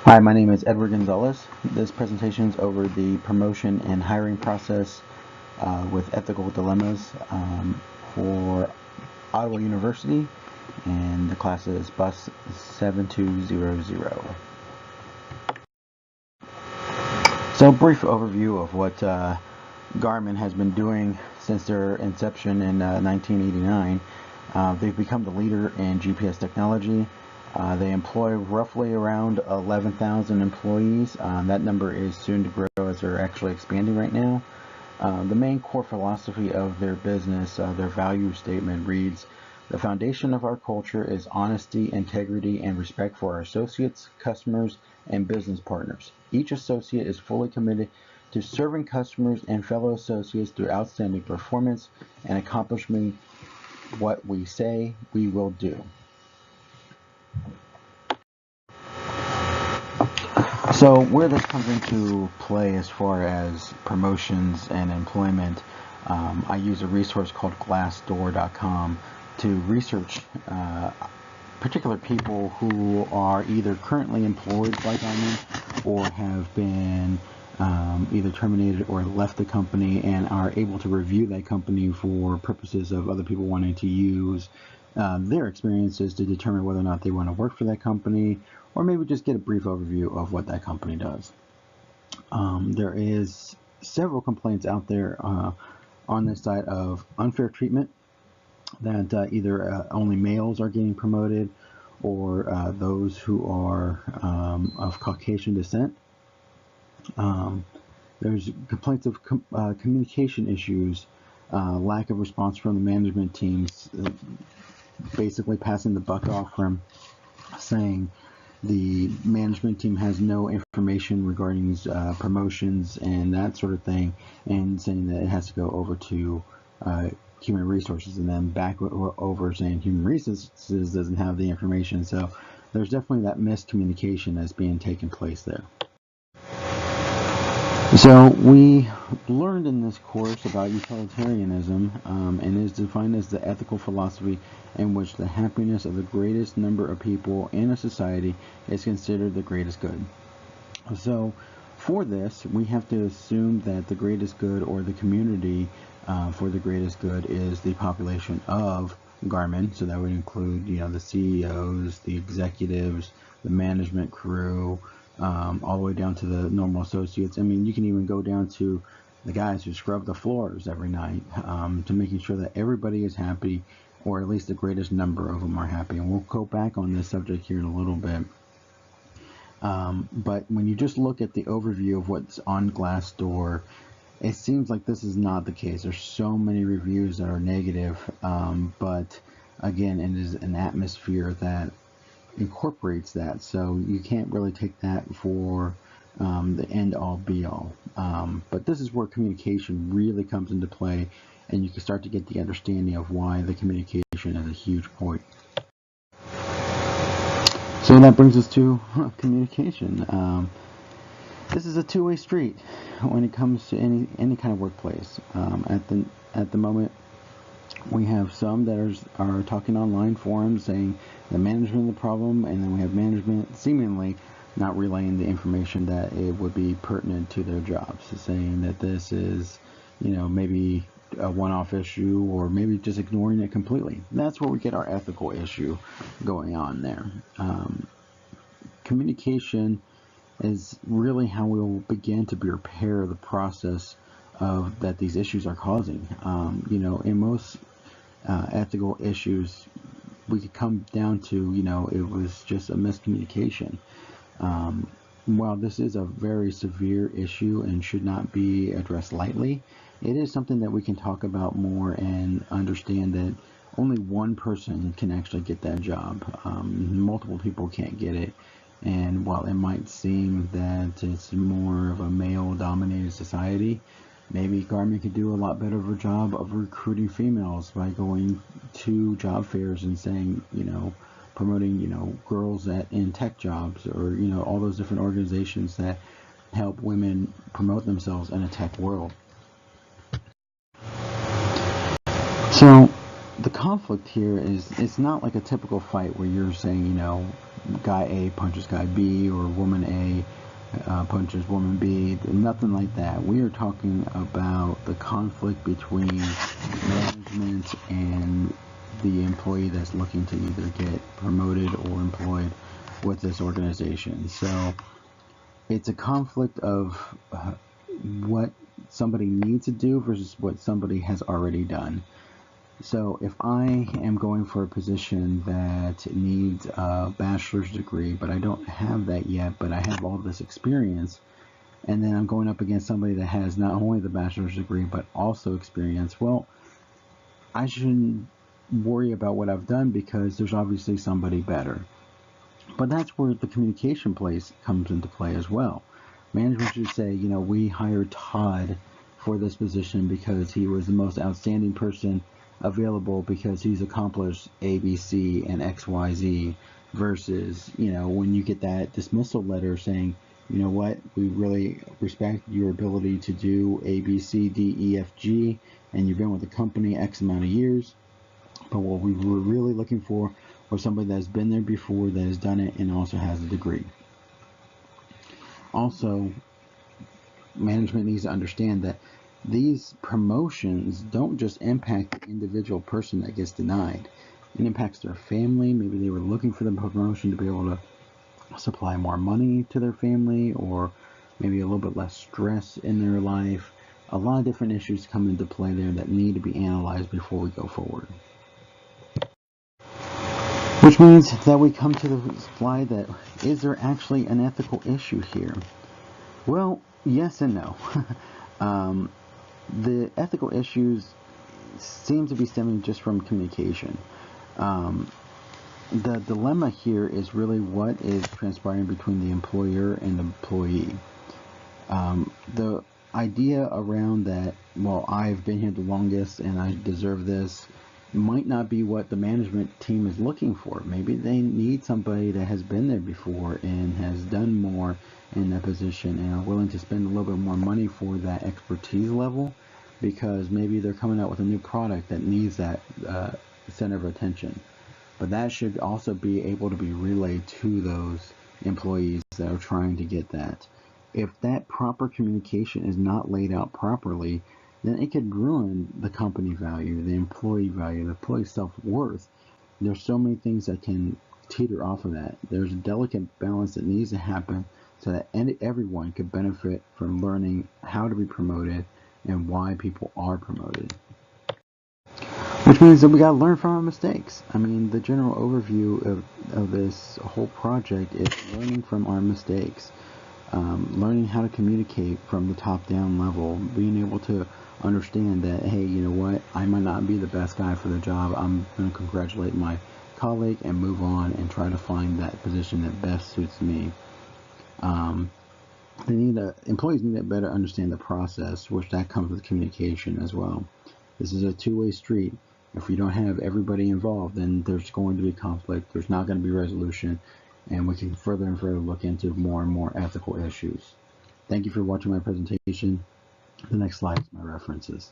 Hi, my name is Edward Gonzales. This presentation is over the promotion and hiring process with ethical dilemmas for Ottawa University, and the class is Bus 7200. So, brief overview of what Garmin has been doing since their inception in 1989. They've become the leader in GPS technology. They employ roughly around 11,000 employees. That number is soon to grow as they're actually expanding right now. The main core philosophy of their business, their value statement reads, "The foundation of our culture is honesty, integrity, and respect for our associates, customers, and business partners. Each associate is fully committed to serving customers and fellow associates through outstanding performance and accomplishing what we say we will do." So where this comes into play as far as promotions and employment, I use a resource called Glassdoor.com to research particular people who are either currently employed by Garmin or have been either terminated or left the company and are able to review that company for purposes of other people wanting to use their experiences to determine whether or not they want to work for that company, or maybe just get a brief overview of what that company does. There is several complaints out there on this side of unfair treatment, that either only males are getting promoted, or those who are of Caucasian descent. There's complaints of communication issues, lack of response from the management teams, basically passing the buck off from saying the management team has no information regarding promotions and that sort of thing, and saying that it has to go over to human resources, and then back over saying human resources doesn't have the information. So there's definitely that miscommunication that's being taken place there. So we learned in this course about utilitarianism, and it is defined as the ethical philosophy in which the happiness of the greatest number of people in a society is considered the greatest good. So for this, we have to assume that the greatest good, or the community for the greatest good, is the population of Garmin. So that would include, the CEOs, the executives, the management crew, all the way down to the normal associates. I mean, you can even go down to the guys who scrub the floors every night, to making sure that everybody is happy, or at least the greatest number of them are happy. And we'll go back on this subject here in a little bit. But when you just look at the overview of what's on Glassdoor, it seems like this is not the case. There's so many reviews that are negative, but again, it is an atmosphere that incorporates that, so you can't really take that for the end-all be-all. But this is where communication really comes into play, and you can start to get the understanding of why the communication is a huge point. So that brings us to communication. This is a two-way street when it comes to any kind of workplace. At the moment, we have some that are talking online forums saying the management of the problem, and then we have management seemingly not relaying the information that it would be pertinent to their jobs, saying that this is, maybe a one-off issue, or maybe just ignoring it completely. That's where we get our ethical issue going on there. Communication is really how we will begin to repair the process of that these issues are causing. In most ethical issues, we could come down to, it was just a miscommunication. While this is a very severe issue and should not be addressed lightly, it is something that we can talk about more and understand that only one person can actually get that job. Multiple people can't get it. And while it might seem that it's more of a male-dominated society, maybe Garmin could do a lot better of a job of recruiting females by going to job fairs and saying, promoting, girls in tech jobs, or, all those different organizations that help women promote themselves in a tech world. So the conflict here is, it's not like a typical fight where you're saying, guy A punches guy B, or woman A punches woman B. Nothing like that. We are talking about the conflict between management and the employee that's looking to either get promoted or employed with this organization. So it's a conflict of what somebody needs to do versus what somebody has already done. So if I am going for a position that needs a bachelor's degree, but I don't have that yet, but I have all this experience, and then I'm going up against somebody that has not only the bachelor's degree, but also experience, well, I shouldn't worry about what I've done because there's obviously somebody better. But that's where the communication comes into play as well. Management should say, we hired Todd for this position because he was the most outstanding person available because he's accomplished A, B, C, and X, Y, Z, versus, when you get that dismissal letter saying, you know what, we really respect your ability to do A, B, C, D, E, F, G, and you've been with the company X amount of years, but what we were really looking for was somebody that's been there before, that has done it, and also has a degree. Also, management needs to understand that these promotions don't just impact the individual person that gets denied. It impacts their family. Maybe they were looking for the promotion to be able to supply more money to their family, or maybe a little bit less stress in their life. A lot of different issues come into play there that need to be analyzed before we go forward. Which means that we come to the slide that, is there actually an ethical issue here? Well, yes and no. The ethical issues seem to be stemming just from communication. The dilemma here is really what is transpiring between the employer and the employee. The idea around that, well, I've been here the longest and I deserve this, might not be what the management team is looking for. Maybe they need somebody that has been there before and has done more in that position and are willing to spend a little bit more money for that expertise level, because maybe they're coming out with a new product that needs that center of attention. But that should also be able to be relayed to those employees that are trying to get that. If that proper communication is not laid out properly, then it could ruin the company value, the employee value, the employee self-worth. There's so many things that can teeter off of that. There's a delicate balance that needs to happen so that everyone could benefit from learning how to be promoted and why people are promoted. Which means that we got to learn from our mistakes. I mean, the general overview of this whole project is learning from our mistakes. Learning how to communicate from the top-down level, being able to understand that, hey, you know what, I might not be the best guy for the job. I'm going to congratulate my colleague and move on and try to find that position that best suits me. Employees need to better understand the process, which that comes with communication as well. This is a two-way street. If you don't have everybody involved, then there's going to be conflict. There's not going to be resolution, and we can further and further look into more and more ethical issues. Thank you for watching my presentation. The next slide is my references.